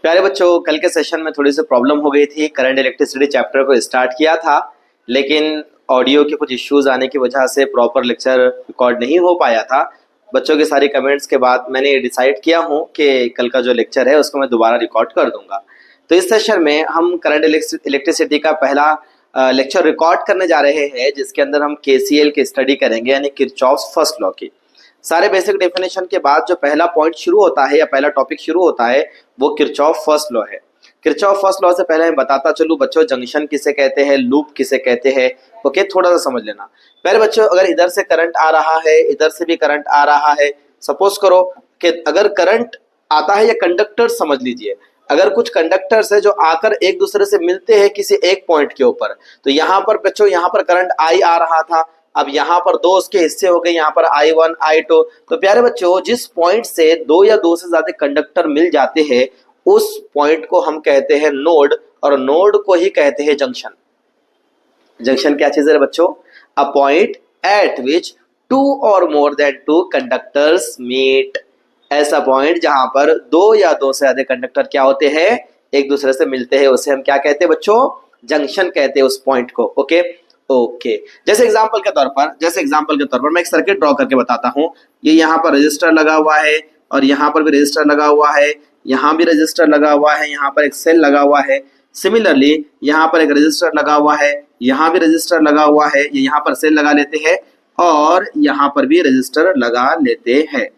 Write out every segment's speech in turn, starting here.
प्यारे बच्चों, कल के सेशन में थोड़ी सी प्रॉब्लम हो गई थी। करंट इलेक्ट्रिसिटी चैप्टर को स्टार्ट किया था, लेकिन ऑडियो के कुछ इश्यूज आने की वजह से प्रॉपर लेक्चर रिकॉर्ड नहीं हो पाया था। बच्चों के सारी कमेंट्स के बाद मैंने डिसाइड किया हूँ कि कल का जो लेक्चर है उसको मैं दोबारा रिकॉर्ड कर दूंगा। तो इस सेशन में हम करंट इलेक्ट्रिसिटी का पहला लेक्चर रिकॉर्ड करने जा रहे हैं, जिसके अंदर हम केसीएल की स्टडी करेंगे, यानी किरचॉफ्स फर्स्ट लॉ की। सारे बेसिक डेफिनेशन के बाद जो पहला पॉइंट शुरू होता है या पहला टॉपिक शुरू होता है वो किरचॉफ फर्स्ट लॉ है। किरचॉफ फर्स्ट लॉ से पहले मैं बताता चलूं बच्चों, जंक्शन किसे कहते हैं, लूप किसे कहते हैं। ओके, थोड़ा सा समझ लेना। पहले बच्चों, अगर इधर से करंट आ रहा है, इधर से भी करंट आ रहा है, सपोज करो कि अगर करंट आता है, या कंडक्टर समझ लीजिए, अगर कुछ कंडक्टर्स है जो आकर एक दूसरे से मिलते हैं किसी एक पॉइंट के ऊपर, तो यहाँ पर बच्चों, यहाँ पर करंट आई आ रहा था, अब यहाँ पर दो उसके हिस्से हो गए, यहाँ पर I1 I2। तो प्यारे बच्चों, जिस पॉइंट से दो या दो से ज्यादा कंडक्टर मिल जाते हैं उस पॉइंट को हम कहते हैं नोड, और नोड को ही कहते हैं जंक्शन। जंक्शन क्या चीज है बच्चों? A point at which two or more than two conductors meet. ऐसा पॉइंट जहां पर दो या दो से ज्यादा कंडक्टर क्या होते हैं, एक दूसरे से मिलते हैं, उसे हम क्या कहते हैं बच्चों? जंक्शन कहते हैं उस पॉइंट को। ओके, जैसे एग्जांपल के तौर पर मैं एक सर्किट ड्रॉ करके बताता हूं। ये यहाँ पर रजिस्टर लगा हुआ है, और यहाँ पर भी रजिस्टर लगा हुआ है, यहाँ भी रजिस्टर लगा हुआ है, यहाँ पर एक सेल लगा हुआ है। सिमिलरली यहाँ पर एक रजिस्टर लगा हुआ है, यहाँ भी रजिस्टर लगा हुआ है, ये यहाँ पर सेल लगा लेते हैं, और यहाँ पर भी रजिस्टर लगा लेते हैं।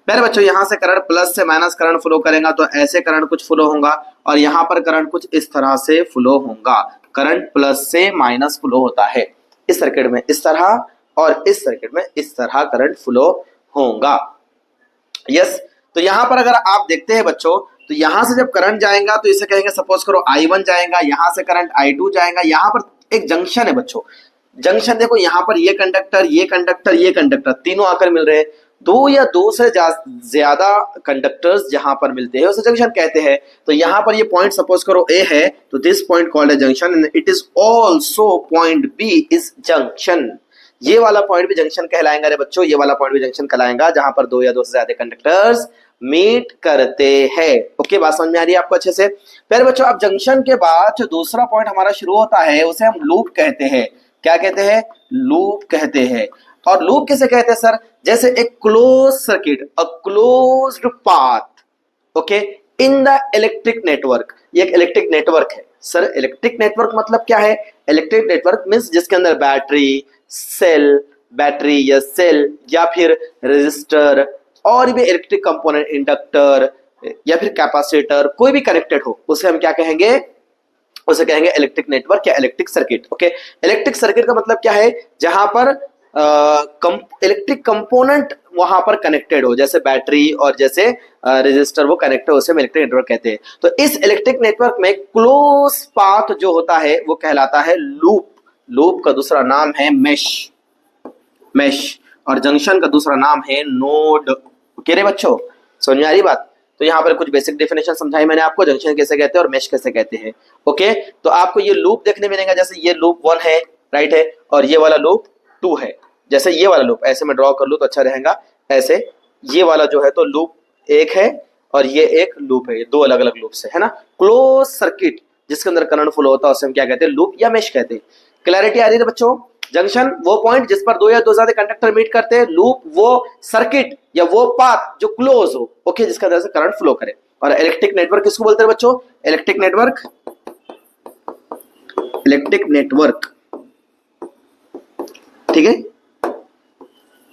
पहले बच्चों, यहाँ से करंट प्लस से माइनस करंट फ्लो करेगा तो ऐसे करंट कुछ फ्लो होगा, और यहाँ पर करंट कुछ इस तरह से फ्लो होगा। करंट प्लस से माइनस फ्लो होता है। इस सर्किट में इस तरह, और इस सर्किट में इस तरह करंट फ्लो होगा। यस, तो यहाँ पर अगर आप देखते हैं बच्चों, तो यहाँ से जब करंट जाएगा तो इसे कहेंगे, सपोज करो I1 जाएगा, यहाँ से करंट I2 जाएगा। यहाँ पर एक जंक्शन है बच्चों। जंक्शन देखो, यहाँ पर ये कंडक्टर, ये कंडक्टर, ये कंडक्टर, तीनों आकर मिल रहे हैं। दो या दो से ज्यादा कंडक्टर्स जहां पर मिलते हैं उसे जंक्शन कहते हैं। तो यहाँ पर ये पॉइंट सपोज करो A है, तो दिस पॉइंट कॉल्ड है junction, and it is also point B is junction. ये वाला पॉइंट भी जंक्शन कहलाएगा रे बच्चों, ये वाला पॉइंट भी जंक्शन कहलाएगा जहां पर दो या दो से ज्यादा कंडक्टर्स मीट करते हैं। ओके, बात समझ में आ रही है आपको अच्छे से? पहले बच्चों, अब जंक्शन के बाद जो दूसरा पॉइंट हमारा शुरू होता है उसे हम लूप कहते हैं। क्या कहते हैं? लूप कहते हैं। और लूप किसे कहते हैं सर? जैसे एक close circuit, a closed path, okay, in the electric network. ये एक इलेक्ट्रिक नेटवर्क है सर। इलेक्ट्रिक नेटवर्क मतलब क्या है? इलेक्ट्रिक नेटवर्क मींस जिसके अंदर बैटरी या सेल या फिर रेजिस्टर और भी इलेक्ट्रिक कंपोनेंट, इंडक्टर या फिर कैपेसिटर, कोई भी कनेक्टेड हो, उसे हम क्या कहेंगे? उसे कहेंगे इलेक्ट्रिक नेटवर्क या electric circuit. Okay, electric circuit का मतलब क्या है? जहां पर इलेक्ट्रिक कंपोनेंट वहां पर कनेक्टेड हो, जैसे बैटरी और जैसे रेजिस्टर वो कनेक्टेड हो, उसे हम इलेक्ट्रिक नेटवर्क कहते हैं। तो इस इलेक्ट्रिक नेटवर्क में क्लोज पाथ जो होता है वो कहलाता है लूप। लूप का दूसरा नाम है मेश, और जंक्शन का दूसरा नाम है नोड। ओके रे बच्चों, समझ में आ रही बात? तो यहाँ पर कुछ बेसिक डेफिनेशन समझाई मैंने आपको, जंक्शन कैसे कहते हैं और मेश कैसे कहते हैं। ओके, तो आपको ये लूप देखने मिलेगा, जैसे ये लूप 1 है, राइट है, और ये वाला लूप 2 है। जैसे ये वाला लूप ऐसे मैं ड्रॉ कर लूं तो अच्छा रहेगा। ऐसे ये वाला जो है तो लूप 1 है, और ये एक लूप है, ये दो अलग अलग लूप्स है ना। क्लोज सर्किट जिसके अंदर करंट फ्लो होता है उसे हम क्या कहते हैं? लूप या मेश कहते हैं। क्लैरिटी आ रही है बच्चों? जंक्शन वो पॉइंट जिस पर दो या दो ज्यादा कंडक्टर मीट करते हैं, लूप वो सर्किट या वो पाथ जो क्लोज हो, ओके, जिसका अंदर से करंट फ्लो करे। और इलेक्ट्रिक नेटवर्क किसको बोलते हैं बच्चों? इलेक्ट्रिक नेटवर्क ठीक है।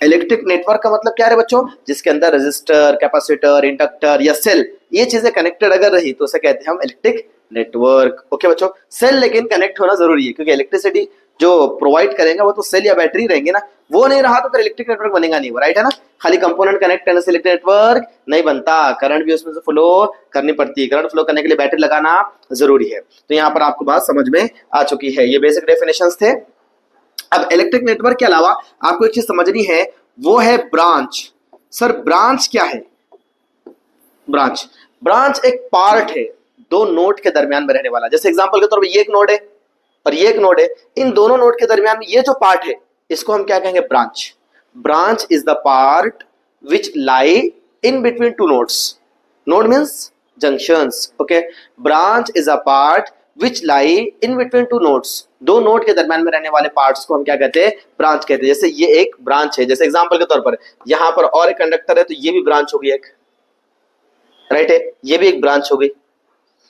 इलेक्ट्रिक नेटवर्क का मतलब क्या है बच्चों? जिसके अंदर रेजिस्टर, कैपेसिटर, इंडक्टर या सेल, ये चीजें कनेक्टेड अगर रही तो उसे कहते हैं हम इलेक्ट्रिक नेटवर्क। ओके बच्चों, सेल लेकिन कनेक्ट होना जरूरी है, क्योंकि इलेक्ट्रिसिटी जो प्रोवाइड करेगा वो तो सेल या बैटरी रहेंगे ना, वो नहीं रहा तो फिर इलेक्ट्रिक नेटवर्क बनेगा नहीं, राइट है ना। खाली कंपोनेंट कनेक्ट करने से इलेक्ट्रिक नेटवर्क नहीं बनता, करंट भी उसमें से फ्लो करनी पड़ती है। करंट फ्लो करने के लिए बैटरी लगाना जरूरी है। तो यहाँ पर आपको बात समझ में आ चुकी है। ये बेसिक डेफिनेशंस थे। अब इलेक्ट्रिक नेटवर्क के अलावा आपको एक चीज समझनी है, वो है ब्रांच। सर ब्रांच क्या है? ब्रांच एक पार्ट है दो नोड के दरमियान में रहने वाला। जैसे एग्जांपल के तौर पर ये एक नोड है और ये एक नोड है, इन दोनों नोड के दरमियान में ये जो पार्ट है इसको हम क्या कहेंगे? Branch. Branch is the part which lie in between two nodes. Node means junctions. Okay, branch is a part which lie in between two nodes, दो नोड के दरम्यान में रहने वाले पार्ट्स को हम क्या कहते हैं, ब्रांच कहते हैं। जैसे ये एक ब्रांच है, जैसे एग्जांपल के तौर पर यहां पर और एक कंडक्टर है, तो ये भी ब्रांच होगी एक, राइट है, ये भी एक ब्रांच हो गई,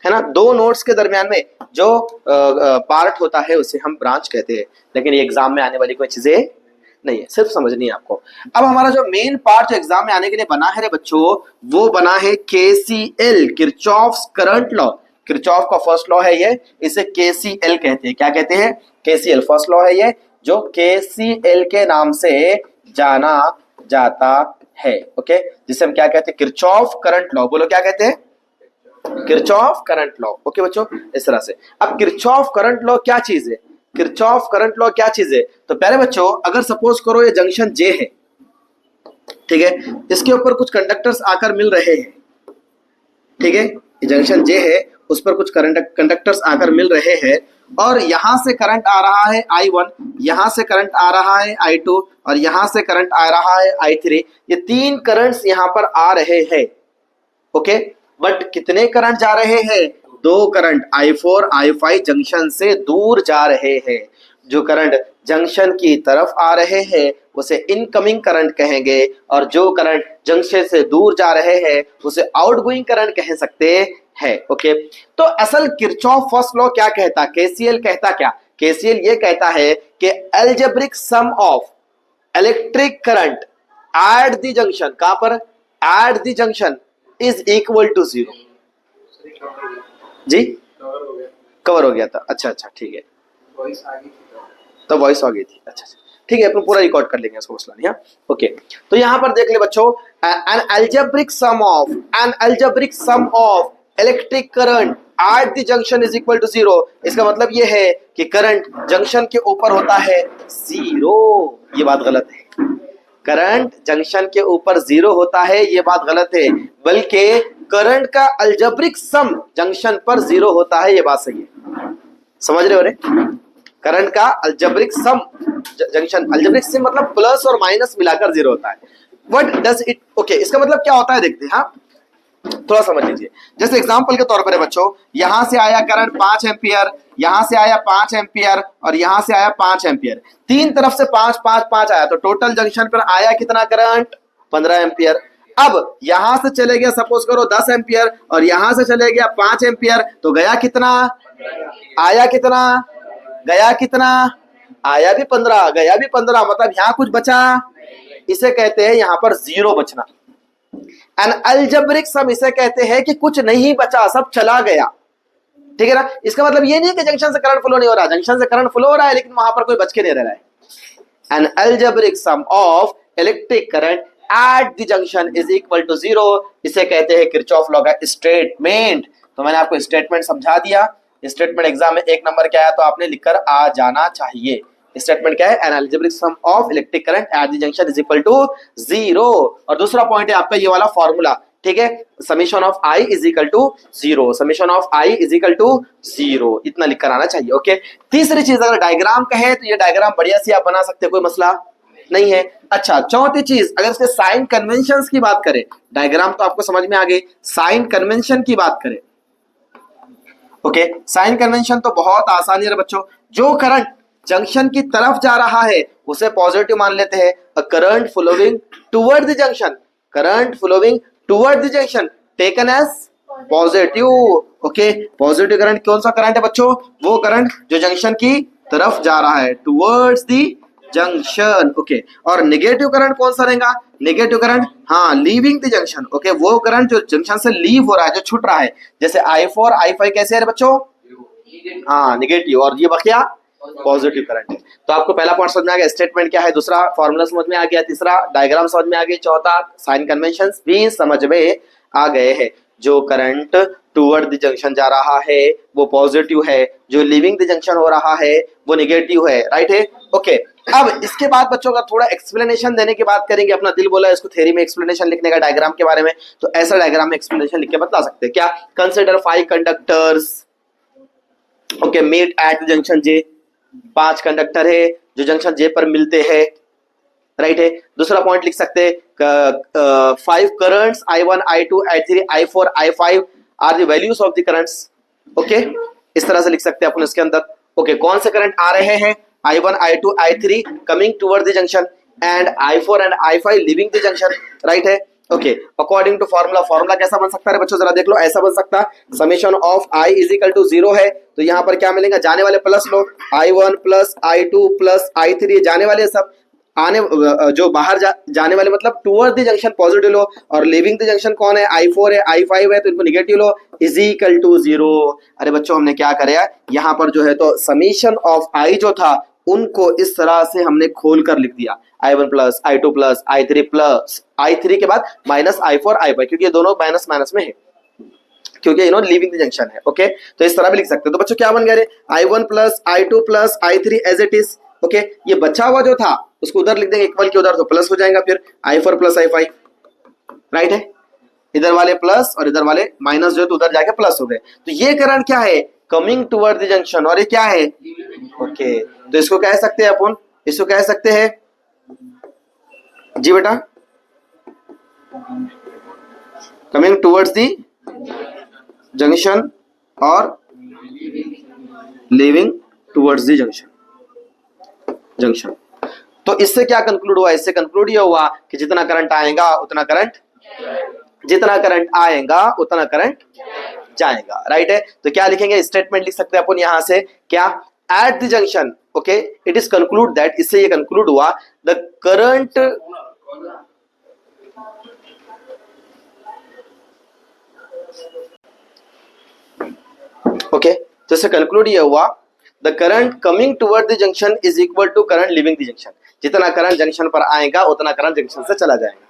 है ना। दो नोड्स के दरमियान में जो पार्ट होता है उसे हम ब्रांच कहते हैं। लेकिन ये एग्जाम में आने वाली कोई चीजें नहीं है, सिर्फ समझनी है आपको। अब हमारा जो मेन पार्ट जो एग्जाम में आने के लिए बना है रे बच्चों, वो बना है KCL, Kirchhoff's current law. Kirchhoff का फर्स्ट लॉ है ये, इसे केसीएल कहते हैं। क्या कहते हैं? केसीएल फर्स्ट लॉ है ये, जो केसीएल के नाम से जाना जाता है। ओके, जिसे हम क्या कहते हैं, किरचॉफ करंट लॉ। बोलो क्या कहते हैं? Kirchhoff current law. ओके बच्चों, इस तरह से। अब किरचॉफ करंट लॉ क्या चीज है, किरचॉफ करंट लॉ क्या चीज है? तो पहले बच्चों, अगर सपोज करो ये जंक्शन जे है, ठीक है, इसके ऊपर कुछ कंडक्टर्स आकर मिल रहे हैं, ठीक है, ये जंक्शन जे है, उस पर कुछ कंडक्टर्स आकर मिल रहे हैं, और यहां से करंट आ रहा है I1, यहां से करंट आ रहा है I2, और यहां से करंट आ रहा है I3। ये तीन करंट्स यहां पर आ रहे हैं। ओके, बट कितने करंट जा रहे हैं? दो करंट I4 I5 जंक्शन से दूर जा रहे हैं। जो करंट जंक्शन की तरफ आ रहे हैं उसे इनकमिंग करंट कहेंगे, और जो करंट जंक्शन से दूर जा रहे हैं उसे आउटगोइंग करंट कह सकते हैं। ओके, तो असल किरचॉफ फर्स्ट लॉ क्या कहता? केसीएल कहता क्या? केसीएल ये कहता है कि algebraic sum of electric current at the junction, कहां पर? At the junction is equal to 0। जी, कवर हो गया था। अच्छा अच्छा, ठीक है, तो वॉइस आ गई थी। अच्छा अच्छा, ठीक है, अपन पूरा रिकॉर्ड कर लेंगे, इसको मसला नहीं है। ओके, तो यहां पर देख ले बच्चों, an algebraic sum of electric current at the junction is equal to 0। इसका मतलब ये है कि करंट जंक्शन के ऊपर होता है 0। ये बात गलत है, करंट जंक्शन के ऊपर 0 होता है, ये बात गलत है, बल्कि करंट का अलजेब्रिक सम जंक्शन पर 0 होता है, ये बात सही है। समझ रहे हो रे? करंट का अलजेब्रिक सम जंक्शन, अलजेब्रिक सम मतलब प्लस और माइनस मिलाकर 0 होता है। What does it? ओके, इसका मतलब क्या होता है देखते हैं। हाँ, थोड़ा समझ लीजिए। जैसे एग्जांपल के तौर पर है बच्चों, यहां से आया करंट 5 एम्पियर, यहां से आया 5 एम्पियर, और यहां से आया 5 एम्पियर। तीन तरफ से 5 5 5 आया, तो टोटल जंक्शन पर आया कितना करंट? 15 एम्पियर। अब यहां से चले गया सपोज करो 10 एम्पियर, और यहां से चले गया 5 एम्पियर, तो गया कितना? आया कितना? गया कितना? आया भी 15, गया भी 15, मतलब यहां कुछ बचा? इसे कहते हैं यहां पर 0 बचना। एन अलजेब्रिक सम इसे कहते हैं कि कुछ नहीं बचा, सब चला गया। ठीक है ना? इसका मतलब ये नहीं कि जंक्शन से करंट फ्लो नहीं हो रहा, जंक्शन से करंट फ्लो हो रहा है, लेकिन वहां पर कोई बच के नहीं रह रहा है। An algebraic sum of electric current at the junction is equal to 0। इसे कहते हैं किरचॉफ लॉ का स्टेटमेंट। तो मैंने आपको स्टेटमेंट समझा दिया। स्टेटमेंट एग्जाम में 1 नंबर क्या आया तो आपने लिखकर आ जाना चाहिए। स्टेटमेंट क्या है? An algebraic sum of electric current at the junction is equal to 0। और दूसरा पॉइंट है आपका ये वाला फॉर्मूला, ठीक है, summation of I is equal to 0, summation of I is equal to 0, इतना लिखकर आना चाहिए। ओके, तीसरी चीज अगर डायग्राम कहे तो ये डायग्राम बढ़िया सी आप बना सकते हैं, कोई मसला नहीं है। अच्छा, चौथी चीज अगर इसके साइन कन्वेंशन की बात करें, डायग्राम तो आपको समझ में आ गई, साइन कन्वेंशन की बात करें। ओके, साइन कन्वेंशन तो बहुत आसानी है बच्चों। जो करंट जंक्शन की तरफ जा रहा है उसे पॉजिटिव मान लेते हैं। A current flowing toward the junction, current flowing toward the junction taken as positive. Okay, positive current कौन सा करंट है बच्चों? वो करंट जो जंक्शन की तरफ जा रहा है, टुवर्ड्स द जंक्शन। ओके, और नेगेटिव करंट कौन सा रहेगा? नेगेटिव करंट, हाँ, लीविंग द जंक्शन। ओके, वो करंट जो जंक्शन से लीव हो रहा है, जो छूट रहा है, जैसे I4 I5 कैसे है बच्चों? हाँ, नेगेटिव, और ये बकिया पॉजिटिव करंट है। तो आपको पहला पॉइंट समझ में आ गया, स्टेटमेंट क्या है, दूसरा फॉर्मूला समझ में आ गया, तीसरा डायग्राम समझ में आ गया, चौथा साइन कन्वेंशंस भी समझ में आ गए हैं। जो करंट टुवर्ड द जंक्शन जा रहा है वो पॉजिटिव है, जो लिविंग द जंक्शन हो रहा है वो नेगेटिव है, राइट है। ओके, अब इसके बाद बच्चों का थोड़ा एक्सप्लेनेशन देने की बात करेंगे। अपना दिल बोला इसको थ्योरी में एक्सप्लेनेशन लिखने का डायग्राम के बारे में, तो ऐसा डायग्राम में एक्सप्लेनेशन लिख के बता सकते हैं क्या? Consider 5 conductors, okay, meet at junction J. 5 conductor है जो जंक्शन जे पर मिलते हैं, राइट है। दूसरा पॉइंट लिख सकते हैं 5 currents I1 I2 I3 I4 I5 are the values of the currents. Okay, इस तरह से लिख सकते हैं अपन इसके अंदर। ओके, कौन से करंट आ रहे हैं? I1, I2, I3 coming toward the junction and I4 and I5 leaving the junction, right है। Okay, according to formula, formula कैसा बन सकता है बच्चों, जरा देख लो। ऐसा बन सकता है, summation of I is equal to 0 है, तो यहाँ पर क्या मिलेगा? जाने वाले plus low, I1 plus I2 plus I3, जाने वाले सब, आने जो बाहर जाने वाले मतलब टुवर्ड द जंक्शन पॉजिटिव लो, और लिविंग द जंक्शन कौन है? I4 है, I5 है, तो इनको निगेटिव लो, इज इक्वल टू 0। अरे बच्चों हमने क्या कराया यहाँ पर जो है, तो समीशन ऑफ I जो था उनको इस तरह से हमने खोल कर लिख दिया, I1 plus I2 plus I3 plus I3 के बाद माइनस I4 I5, क्योंकि ये दोनों माइनस माइनस में है, क्योंकि लिविंग द जंक्शन है। ओके, तो इस तरह भी लिख सकते हैं। तो बच्चों क्या बन गया रे? I1 plus I2 plus I3 as it is. Okay, ये बचा हुआ जो था उसको उधर लिख देंगे, इक्वल के उधर, तो प्लस हो जाएगा फिर I4 प्लस I5, राइट है। इधर वाले प्लस और इधर वाले माइनस जो है तो उधर जाके प्लस हो गए। तो ये करंट क्या है? कमिंग टुवर्ड द जंक्शन, और ये क्या है? ओके, तो इसको कह सकते हैं अपन, इसको कह सकते हैं जी बेटा, कमिंग टुवर्ड्स द जंक्शन और लिविंग टुवर्ड्स द जंक्शन। तो इससे क्या कंक्लूड हुआ? इससे कंक्लूड ये हुआ कि जितना करंट आएगा उतना करंट, जितना करंट आएगा उतना करंट जाएगा, राइट है। तो क्या लिखेंगे? स्टेटमेंट लिख सकते हैं अपन यहां से, क्या? Eight the junction, okay, it is conclude that, इससे ये कंक्लूड हुआ द करंट ओके, तो इससे कंक्लूड ये हुआ the current coming toward the junction is equal to current leaving the junction. जितना करंट जंक्शन पर आएगा उतना करंट जंक्शन से चला जाएगा।